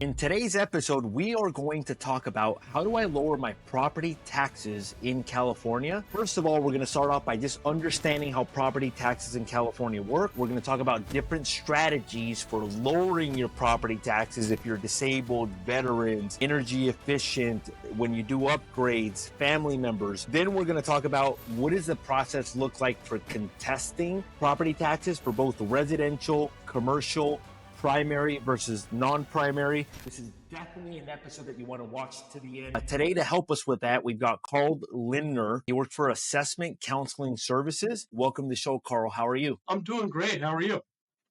In today's episode, we are going to talk about how do I lower my property taxes in California. First of all, we're going to start off by just understanding how property taxes in California work. We're going to talk about different strategies for lowering your property taxes if you're disabled, veterans, energy efficient, when you do upgrades, family members. Then we're going to talk about what does the process look like for contesting property taxes for both residential, commercial, primary versus non-primary. This is definitely an episode that you want to watch to the end. Today, to help us with that, we've got Carl Lindner. He works for Assessment Counseling Services. Welcome to the show, Carl. How are you? I'm doing great. How are you?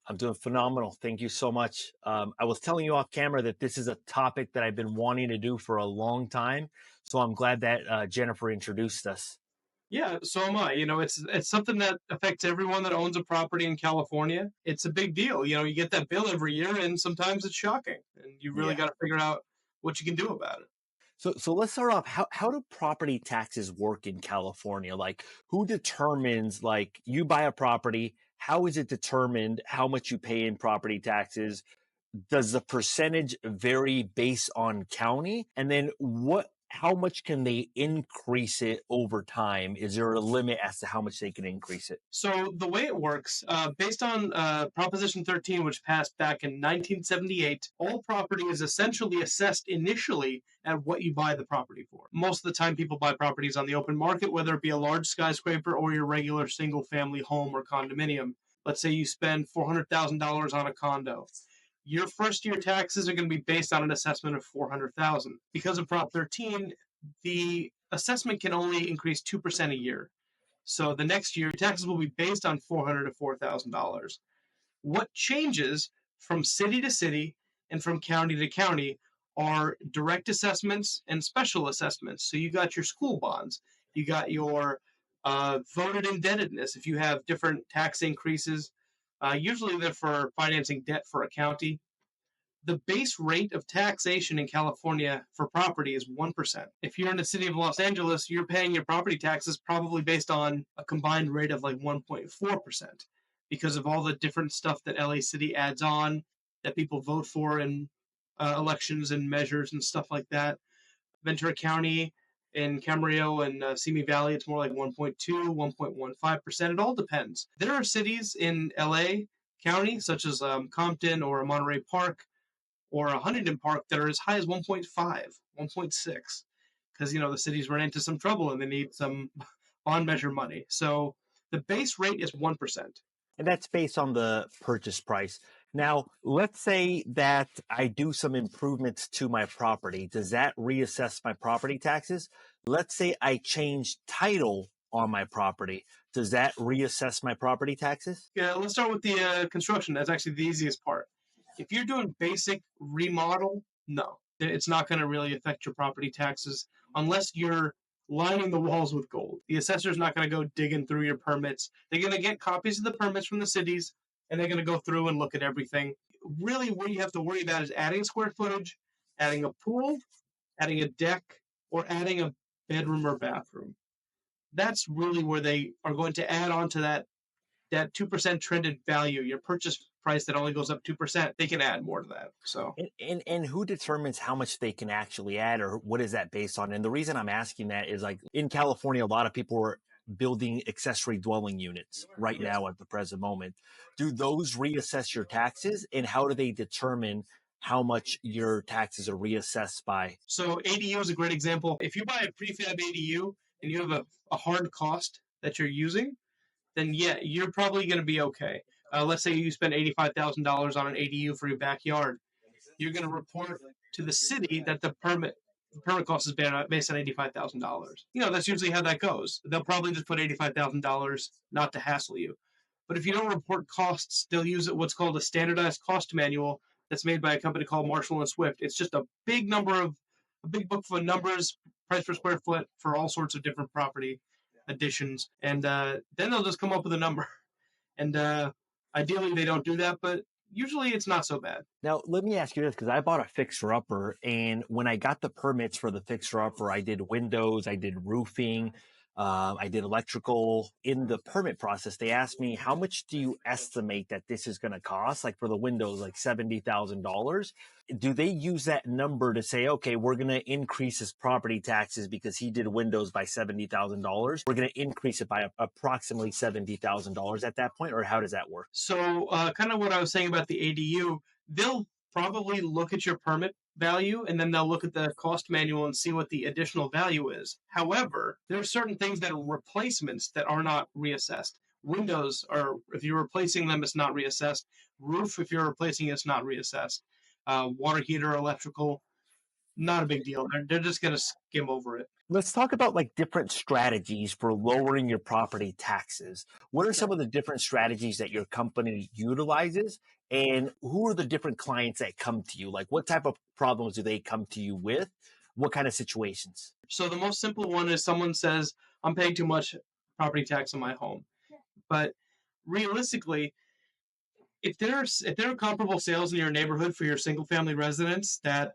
I'm doing phenomenal. Thank you so much. I was telling you off camera that this is a topic that I've been wanting to do for a long time. So I'm glad that Jennifer introduced us. Yeah, so am I. It's something that affects everyone that owns a property in California. It's a big deal. You get that bill every year, and sometimes it's shocking, and you really got to figure out what you can do about it. So let's start off. How do property taxes work in California? Like, who determines, like, you buy a property, how is it determined how much you pay in property taxes? Does the percentage vary based on county? And then how much can they increase it over time? Is there a limit as to how much they can increase it? So the way it works, based on Proposition 13, which passed back in 1978, all property is essentially assessed initially at what you buy the property for. Most of the time, people buy properties on the open market, whether it be a large skyscraper or your regular single-family home or condominium. Let's say you spend $400,000 on a condo. Your first year taxes are going to be based on an assessment of $400,000. Because of Prop 13, the assessment can only increase 2% a year. So the next year, taxes will be based on $400 to $4,000. What changes from city to city and from county to county are direct assessments and special assessments. So you got your school bonds, you got your voted indebtedness. If you have different tax increases, usually they're for financing debt for a county. The base rate of taxation in California for property is 1%. If you're in the city of Los Angeles, you're paying your property taxes probably based on a combined rate of like 1.4% because of all the different stuff that LA City adds on that people vote for in elections and measures and stuff like that. Ventura County, in Camarillo and Simi Valley, it's more like 1.2, 1.15%. It all depends. There are cities in LA County, such as Compton or Monterey Park or a Huntington Park, that are as high as 1.5, 1.6, because, the cities run into some trouble and they need some bond measure money. So the base rate is 1%. And that's based on the purchase price. Now, let's say that I do some improvements to my property. Does that reassess my property taxes? Let's say I change title on my property. Does that reassess my property taxes? Yeah, let's start with the construction. That's actually the easiest part. If you're doing basic remodel, no. It's not going to really affect your property taxes unless you're lining the walls with gold. The assessor's not going to go digging through your permits. They're going to get copies of the permits from the cities, and they're going to go through and look at everything. Really, what you have to worry about is adding square footage, adding a pool, adding a deck, or adding a bedroom or bathroom. That's really where they are going to add on to that 2% trended value, your purchase price that only goes up 2%, they can add more to that. So, and who determines how much they can actually add, or what is that based on? And the reason I'm asking that is, like, in California, a lot of people are building accessory dwelling units right now at the present moment. Do those reassess your taxes, and how do they determine how much your taxes are reassessed by? So ADU is a great example. If you buy a prefab ADU and you have a hard cost that you're using, then yeah, you're probably going to be okay. Let's say you spend $85,000 on an ADU for your backyard. You're going to report to the city that the permit cost is based on $85,000. That's usually how that goes. They'll probably just put $85,000 not to hassle you. But if you don't report costs, they'll use what's called a standardized cost manual that's made by a company called Marshall and Swift. It's just a big book full of numbers, price per square foot for all sorts of different property additions, and then they'll just come up with a number. And ideally they don't do that, but usually it's not so bad. Now, let me ask you this, because I bought a fixer-upper, and when I got the permits for the fixer-upper, I did windows, I did roofing, I did electrical. In the permit process. They asked me, how much do you estimate that this is going to cost? Like for the windows, like $70,000. Do they use that number to say, okay, we're going to increase his property taxes because he did windows by $70,000? We're going to increase it by approximately $70,000 at that point, or how does that work? So, kind of what I was saying about the ADU, they'll probably look at your permit value and then they'll look at the cost manual and see what the additional value is. However, there are certain things that are replacements that are not reassessed. Windows are, if you're replacing them, it's not reassessed. Roof, if you're replacing it, it's not reassessed. Water heater, electrical, not a big deal. They're just going to skim over it. Let's talk about like different strategies for lowering your property taxes. What are some of the different strategies that your company utilizes? And who are the different clients that come to you? Like what type of problems do they come to you with? What kind of situations? So the most simple one is someone says, I'm paying too much property tax on my home. But realistically, if there are comparable sales in your neighborhood for your single family residence that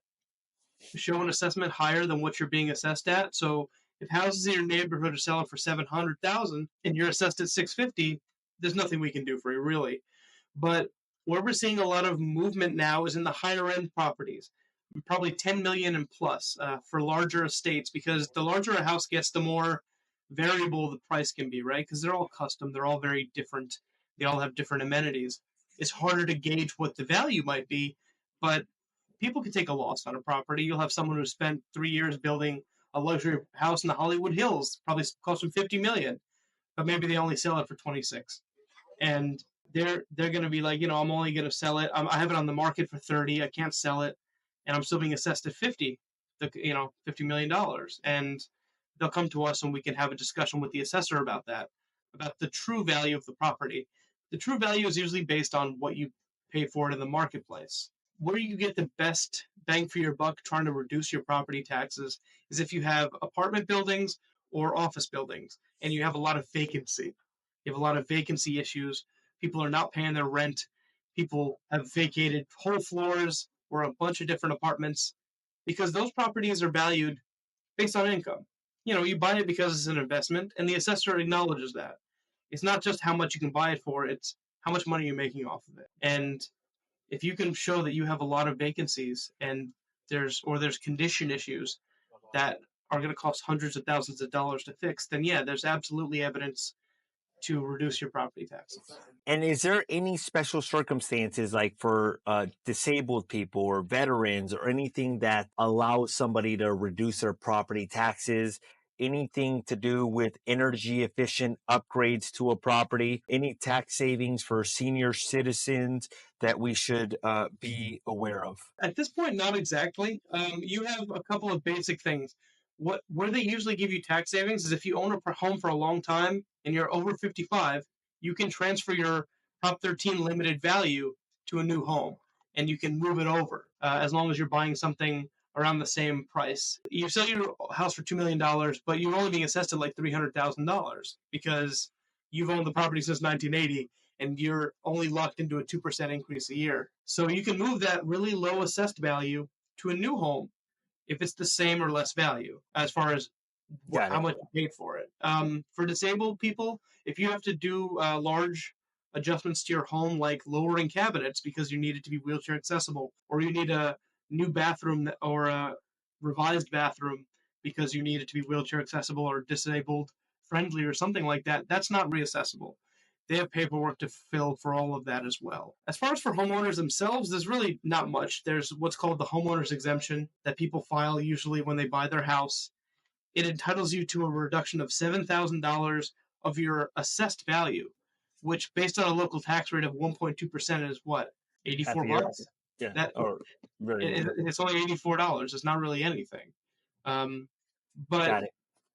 show an assessment higher than what you're being assessed at, so if houses in your neighborhood are selling for 700,000 and you're assessed at 650, there's nothing we can do for you really. But where we're seeing a lot of movement now is in the higher end properties, probably 10 million and plus for larger estates, because the larger a house gets, the more variable the price can be, right? Because they're all custom, they're all very different, they all have different amenities. It's harder to gauge what the value might be, but people can take a loss on a property. You'll have someone who spent 3 years building a luxury house in the Hollywood Hills, probably cost them 50 million, but maybe they only sell it for 26, and they're going to be like, I'm only going to sell it. I have it on the market for 30. I can't sell it, and I'm still being assessed at 50. $50 million, and they'll come to us and we can have a discussion with the assessor about that, about the true value of the property. The true value is usually based on what you pay for it in the marketplace. Where you get the best bang for your buck trying to reduce your property taxes is if you have apartment buildings or office buildings and you have a lot of vacancy. You have a lot of vacancy issues. People are not paying their rent. People have vacated whole floors or a bunch of different apartments because those properties are valued based on income. You buy it because it's an investment, and the assessor acknowledges that. It's not just how much you can buy it for, it's how much money you're making off of it. And if you can show that you have a lot of vacancies and there's condition issues that are going to cost hundreds of thousands of dollars to fix, then yeah, there's absolutely evidence to reduce your property taxes. And is there any special circumstances like for disabled people or veterans or anything that allows somebody to reduce their property taxes? Anything to do with energy efficient upgrades to a property? Any tax savings for senior citizens that we should be aware of? At this point, not exactly. You have a couple of basic things. Where they usually give you tax savings is if you own a home for a long time and you're over 55, you can transfer your Prop 13 limited value to a new home, and you can move it over as long as you're buying something around the same price. You sell your house for $2 million, but you're only being assessed at like $300,000 because you've owned the property since 1980 and you're only locked into a 2% increase a year. So you can move that really low assessed value to a new home if it's the same or less value as far as Got how it. much you paid for it. For disabled people, if you have to do large adjustments to your home, like lowering cabinets because you need it to be wheelchair accessible, or you need a new bathroom or a revised bathroom because you need it to be wheelchair accessible or disabled friendly or something like that, that's not reassessable. They have paperwork to fill for all of that as well. As far as for homeowners themselves, there's really not much. There's what's called the homeowner's exemption that people file usually when they buy their house. It entitles you to a reduction of $7,000 of your assessed value, which, based on a local tax rate of 1.2%, is what, Half 84 a year? bucks. Yeah. That Or very little. it's only $84. It's not really anything, but Got it.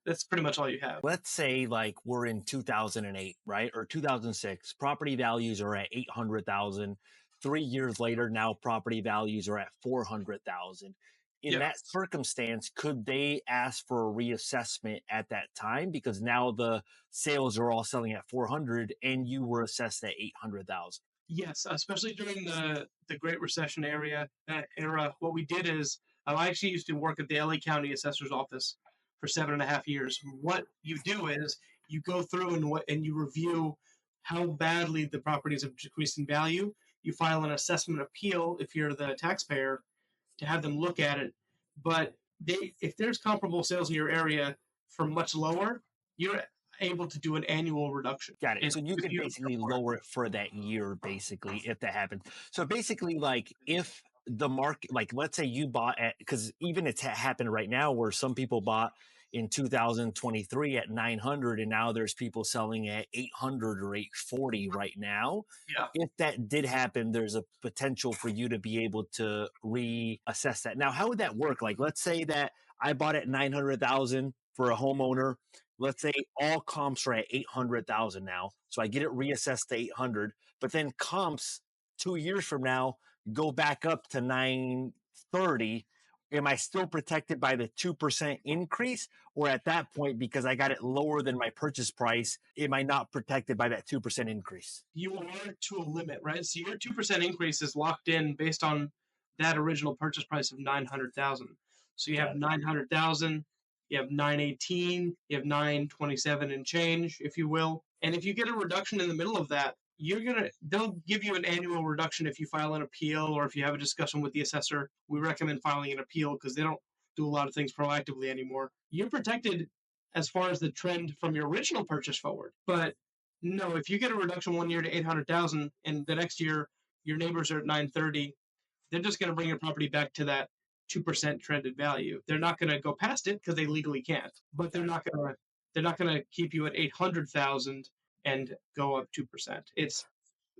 that's pretty much all you have. Let's say like we're in 2008, right? Or 2006. Property values are at 800,000. 3 years later, now property values are at 400,000. In Yeah. that circumstance, could they ask for a reassessment at that time? Because now the sales are all selling at 400 and you were assessed at 800,000. Yes, especially during the Great Recession that era. What we did is I actually used to work at the LA County Assessor's Office for 7.5 years. What you do is you go through and you review how badly the properties have decreased in value. You file an assessment appeal if you're the taxpayer to have them look at it. But if there's comparable sales in your area for much lower, you're able to do an annual reduction. Got it. If, So you if could you basically lower it for that year, basically, if that happens. So basically, like if the market, like let's say you bought at, because even it's happened right now where some people bought in 2023 at 900 and now there's people selling at 800 or 840 right now. yeah, If that did happen, there's a potential for you to be able to reassess that. Now, how would that work? Like, let's say that I bought at 900,000 for a homeowner. Let's say all comps are at 800,000 now. So I get it reassessed to 800, but then comps 2 years from now go back up to 930. Am I still protected by the 2% increase? Or at that point, because I got it lower than my purchase price, am I not protected by that 2% increase? you are to a limit, right? So your 2% increase is locked in based on that original purchase price of 900,000. So you have 900,000, you have 918, you have 927 and change, if you will. And if you get a reduction in the middle of that, they'll give you an annual reduction if you file an appeal or if you have a discussion with the assessor. We recommend filing an appeal because they don't do a lot of things proactively anymore. You're protected as far as the trend from your original purchase forward. But no, if you get a reduction one year to 800,000 and the next year your neighbors are at 930, they're just going to bring your property back to that 2% trended value. They're not going to go past it because they legally can't. But they're not going to keep you at 800,000 and go up 2%. It's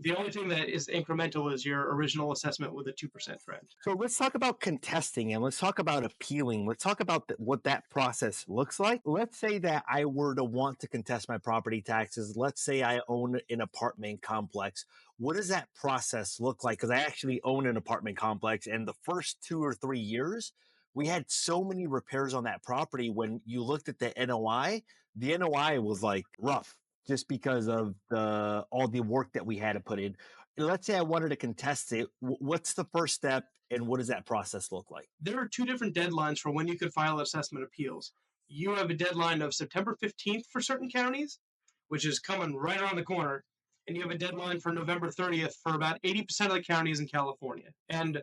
the only thing that is incremental is your original assessment with a 2% trend. So let's talk about contesting and let's talk about appealing. Let's talk about what that process looks like. Let's say that I were to want to contest my property taxes. Let's say I own an apartment complex. What does that process look like? Because I actually own an apartment complex, and the first 2 or 3 years, we had so many repairs on that property. When you looked at the NOI was like rough just because of all the work that we had to put in. Let's say I wanted to contest it. What's the first step and what does that process look like? There are two different deadlines for when you could file assessment appeals. You have a deadline of September 15th for certain counties, which is coming right around the corner, and you have a deadline for November 30th for about 80% of the counties in California. And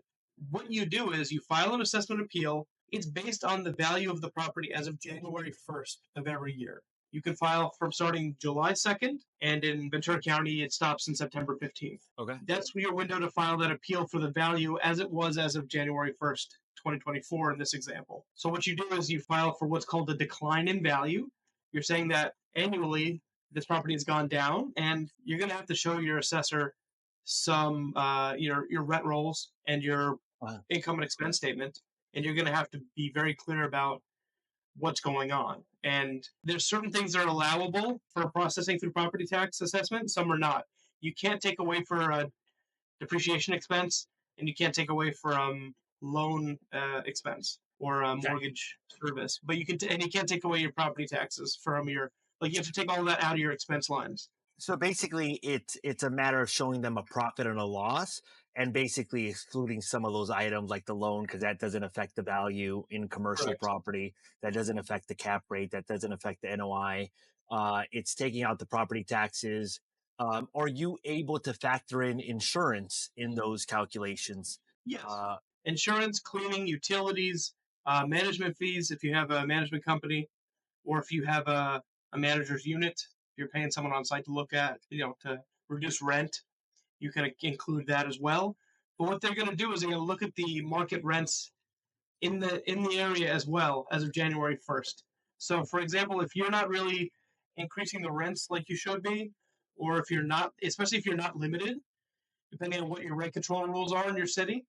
what you do is you file an assessment appeal. It's based on the value of the property as of January 1st of every year. You can file from starting July 2nd, and in Ventura County, it stops in September 15th. Okay. That's your window to file that appeal for the value as it was as of January 1st, 2024 in this example. So what you do is you file for what's called the decline in value. You're saying that annually this property has gone down, and you're going to have to show your assessor some your rent rolls and your income and expense statement, and you're going to have to be very clear about what's going on. And there's certain things that are allowable for processing through property tax assessment, some are not. You can't take away for a depreciation expense, and you can't take away from loan expense or mortgage service. But and you can't take away your property taxes from your, like, you have to take all of that out of your expense lines. So basically, it's a matter of showing them a profit and a loss, and basically excluding some of those items like the loan, because that doesn't affect the value in commercial Correct. property. That doesn't affect the cap rate. That doesn't affect the NOI. It's taking out the property taxes. Are you able to factor in insurance in those calculations? Yes. Uh, Insurance, cleaning, utilities, management fees if you have a management company, or if you have a manager's unit, if you're paying someone on site to look at, to reduce rent, you can include that as well. But what they're going to do is they're going to look at the market rents in the area as well as of January 1st. So, for example, if you're not really increasing the rents like you should be, or if you're not, especially if you're not limited, depending on what your rent control rules are in your city,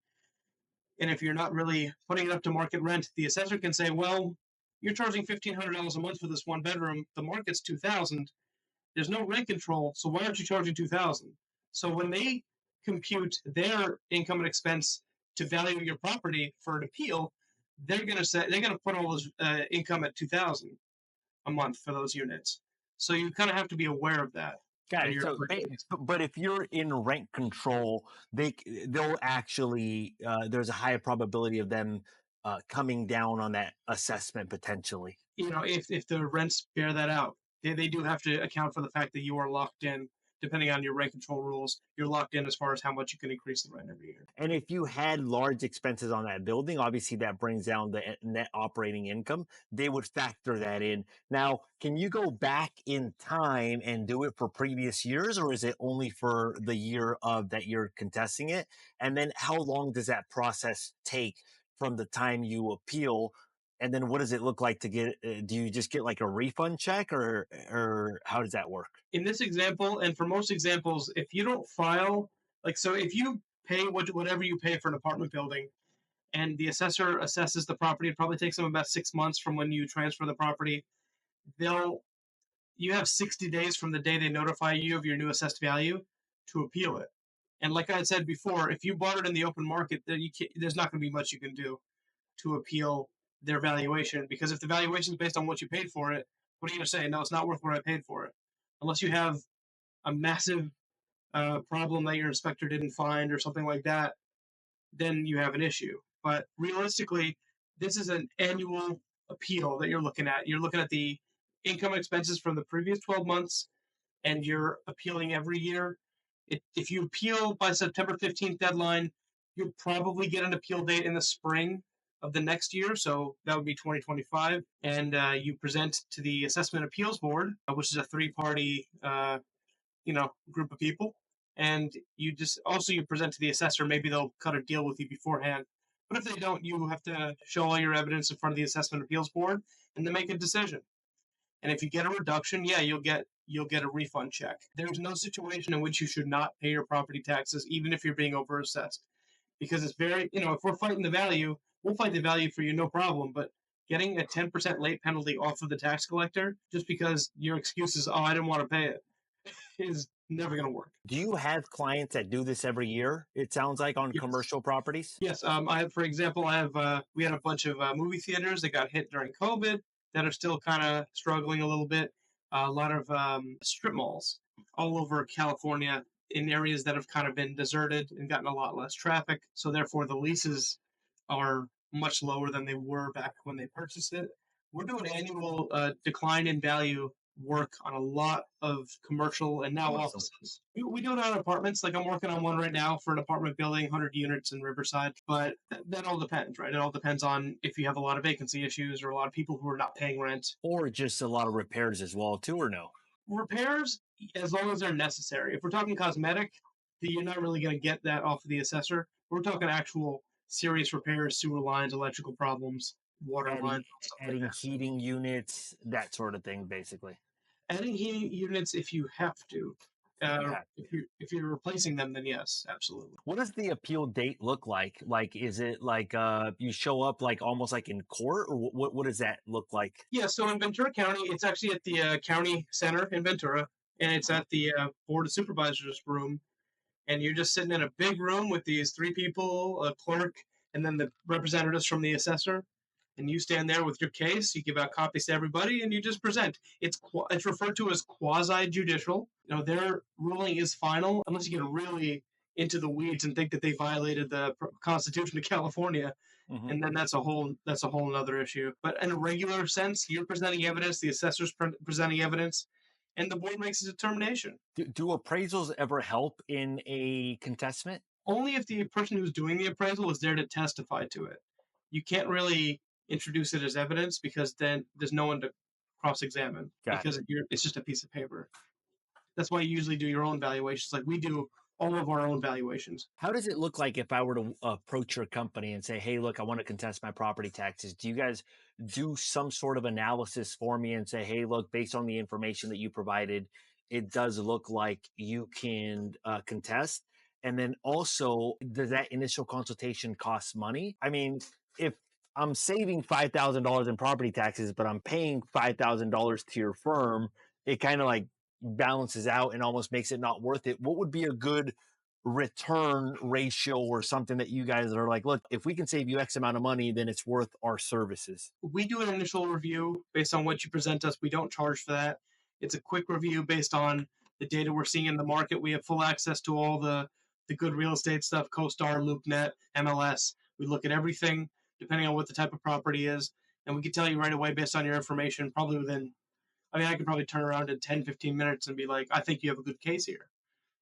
and if you're not really putting it up to market rent, the assessor can say, well, you're charging $1,500 a month for this one bedroom. The market's $2,000. There's no rent control, so why aren't you charging $2,000? So when they compute their income and expense to value your property for an appeal, they're going to put all those income at $2,000 a month for those units. So you kind of have to be aware of that. Got it. So, but if you're in rent control, they'll actually there's a higher probability of them coming down on that assessment potentially? If the rents bear that out, they do have to account for the fact that you are locked in. Depending on your rent control rules, you're locked in as far as how much you can increase the rent every year. And if you had large expenses on that building, obviously that brings down the net operating income. They would factor that in. Now, can you go back in time and do it for previous years, or is it only for the year of that you're contesting it? And then how long does that process take from the time you appeal? And then what does it look like to get? Do you just get like a refund check, or how does that work? In this example, and for most examples, if you don't file, if you pay whatever you pay for an apartment building, and the assessor assesses the property, it probably takes them about 6 months from when you transfer the property. They'll You have 60 days from the day they notify you of your new assessed value to appeal it. And like I had said before, if you bought it in the open market, there's not going to be much you can do to appeal their valuation, because if the valuation is based on what you paid for it, what are you going to say? No, it's not worth what I paid for it. Unless you have a massive problem that your inspector didn't find or something like that, then you have an issue. But realistically, this is an annual appeal that you're looking at. You're looking at the income expenses from the previous 12 months, and you're appealing every year. If you appeal by September 15th deadline, you'll probably get an appeal date in the spring of the next year. So that would be 2025. And you present to the Assessment Appeals Board, which is a three-party group of people. And you present to the assessor. Maybe they'll cut a deal with you beforehand. But if they don't, you have to show all your evidence in front of the Assessment Appeals Board and then make a decision. And if you get a reduction, yeah, you'll get a refund check. There's no situation in which you should not pay your property taxes, even if you're being overassessed, because it's very, if we're fighting the value, we'll fight the value for you, no problem. But getting a 10% late penalty off of the tax collector just because your excuse is, oh, I didn't want to pay it, is never going to work. Do you have clients that do this every year? It sounds like on Yes. commercial properties. Yes. For example, we had a bunch of movie theaters that got hit during COVID that are still kind of struggling a little bit. A lot of strip malls all over California in areas that have kind of been deserted and gotten a lot less traffic. So therefore, the leases are much lower than they were back when they purchased it. We're doing annual decline in value work on a lot of commercial and now Awesome. offices. We do it on apartments. Like I'm working on one right now for an apartment building, 100 units in Riverside. But that all depends, right? It all depends on if you have a lot of vacancy issues or a lot of people who are not paying rent. Or just a lot of repairs as well, too, or no? Repairs, as long as they're necessary. If we're talking cosmetic, you're not really going to get that off of the assessor. We're talking actual serious repairs, sewer lines, electrical problems, water Adding, lines, stuff like adding that. heating units, that sort of thing, basically. Adding heating units if you have to. You have to. If you're replacing them, then yes, absolutely. What does the appeal date look like? Like, is it like you show up like almost like in court, or what does that look like? Yeah, so in Ventura County, it's actually at the county center in Ventura, and it's at the Board of Supervisors room. And you're just sitting in a big room with these three people, a clerk, and then the representatives from the assessor. And you stand there with your case. You give out copies to everybody, and you just present. It's referred to as quasi judicial. Their ruling is final unless you get really into the weeds and think that they violated the Constitution of California, Mhm. and then that's a whole another issue. But in a regular sense, you're presenting evidence, the assessor's presenting evidence, and the board makes a determination. Do appraisals ever help in a contestment? Only if the person who's doing the appraisal is there to testify to it. You can't really introduce it as evidence because then there's no one to cross-examine Got it. because it's just a piece of paper. That's why you usually do your own valuations. Like we do all of our own valuations. How does it look like if I were to approach your company and say, "Hey, look, I want to contest my property taxes." Do you guys do some sort of analysis for me and say, "Hey, look, based on the information that you provided, it does look like you can contest"? And then also, does that initial consultation cost money? I mean, if I'm saving $5,000 in property taxes, but I'm paying $5,000 to your firm, it kind of like balances out and almost makes it not worth it. What would be a good return ratio or something that you guys are like, look, if we can save you X amount of money, then it's worth our services? We do an initial review based on what you present us. We don't charge for that. It's a quick review based on the data we're seeing in the market. We have full access to all the good real estate stuff, CoStar, LoopNet, MLS. We look at everything. depending on what the type of property is. And we can tell you right away based on your information, probably within, I mean, I could probably turn around in 10, 15 minutes and be like, I think you have a good case here.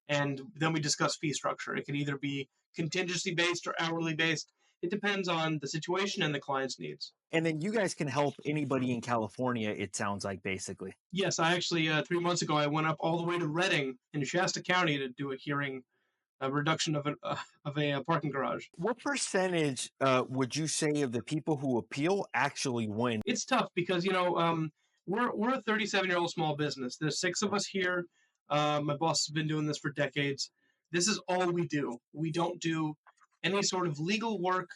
And then we discuss fee structure. It can either be contingency based or hourly based. It depends on the situation and the client's needs. And then you guys can help anybody in California, it sounds like, basically. Yes, I actually 3 months ago I went up all the way to Redding in Shasta County to do a hearing, a reduction of a parking garage. What percentage would you say of the people who appeal actually win? It's tough because we're a 37-year-old small business. There's six of us here. My boss has been doing this for decades. This is all we do. We don't do any sort of legal work.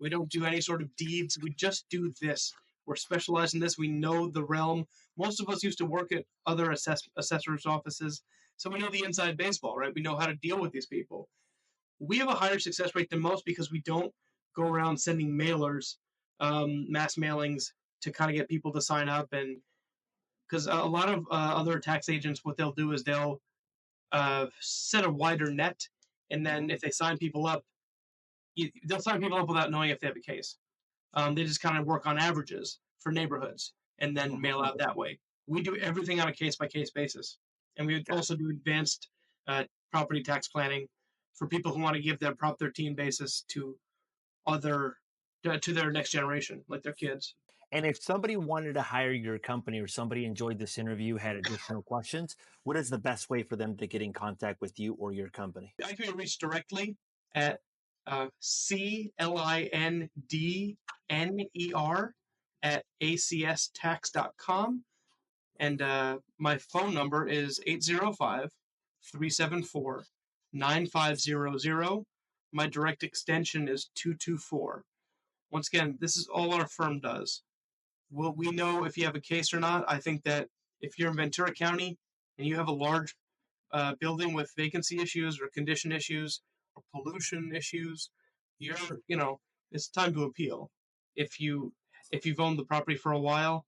We don't do any sort of deeds. We just do this. We're specialized in this. We know the realm. Most of us used to work at other assessors' offices, so we know the inside baseball, right? We know how to deal with these people. We have a higher success rate than most because we don't go around sending mailers, mass mailings to kind of get people to sign up. And because a lot of other tax agents, what they'll do is they'll set a wider net, and then if they sign people up, they'll sign people up without knowing if they have a case. They just kind of work on averages for neighborhoods and then mail out that way. We do everything on a case by case basis, and we also do advanced property tax planning for people who want to give their Prop 13 basis to other to their next generation, like their kids. And if somebody wanted to hire your company or somebody enjoyed this interview, had additional questions, what is the best way for them to get in contact with you or your company? I can be reached directly at CLINDNER at acstax.com. And my phone number is 805 374 9500. My direct extension is 224. Once again, this is all our firm does. Will we know if you have a case or not? I think that if you're in Ventura County and you have a large building with vacancy issues or condition issues or pollution issues, it's time to appeal. If you've owned the property for a while,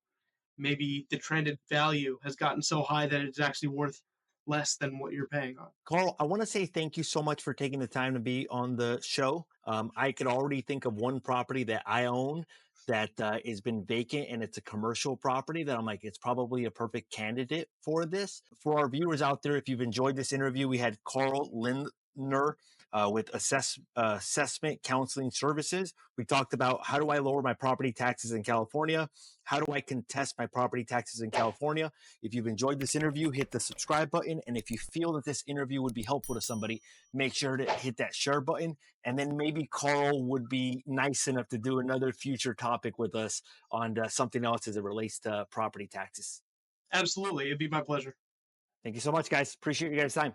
maybe the trended value has gotten so high that it's actually worth less than what you're paying on. Carl, I want to say thank you so much for taking the time to be on the show. I could already think of one property that I own that has been vacant and it's a commercial property that I'm like, it's probably a perfect candidate for this. For our viewers out there, if you've enjoyed this interview, we had Carl Lindner with Assessment Counseling Services. We talked about how do I lower my property taxes in California? How do I contest my property taxes in California? If you've enjoyed this interview, hit the subscribe button. And if you feel that this interview would be helpful to somebody, make sure to hit that share button. And then maybe Carl would be nice enough to do another future topic with us on something else as it relates to property taxes. Absolutely. It'd be my pleasure. Thank you so much, guys. Appreciate you guys' time.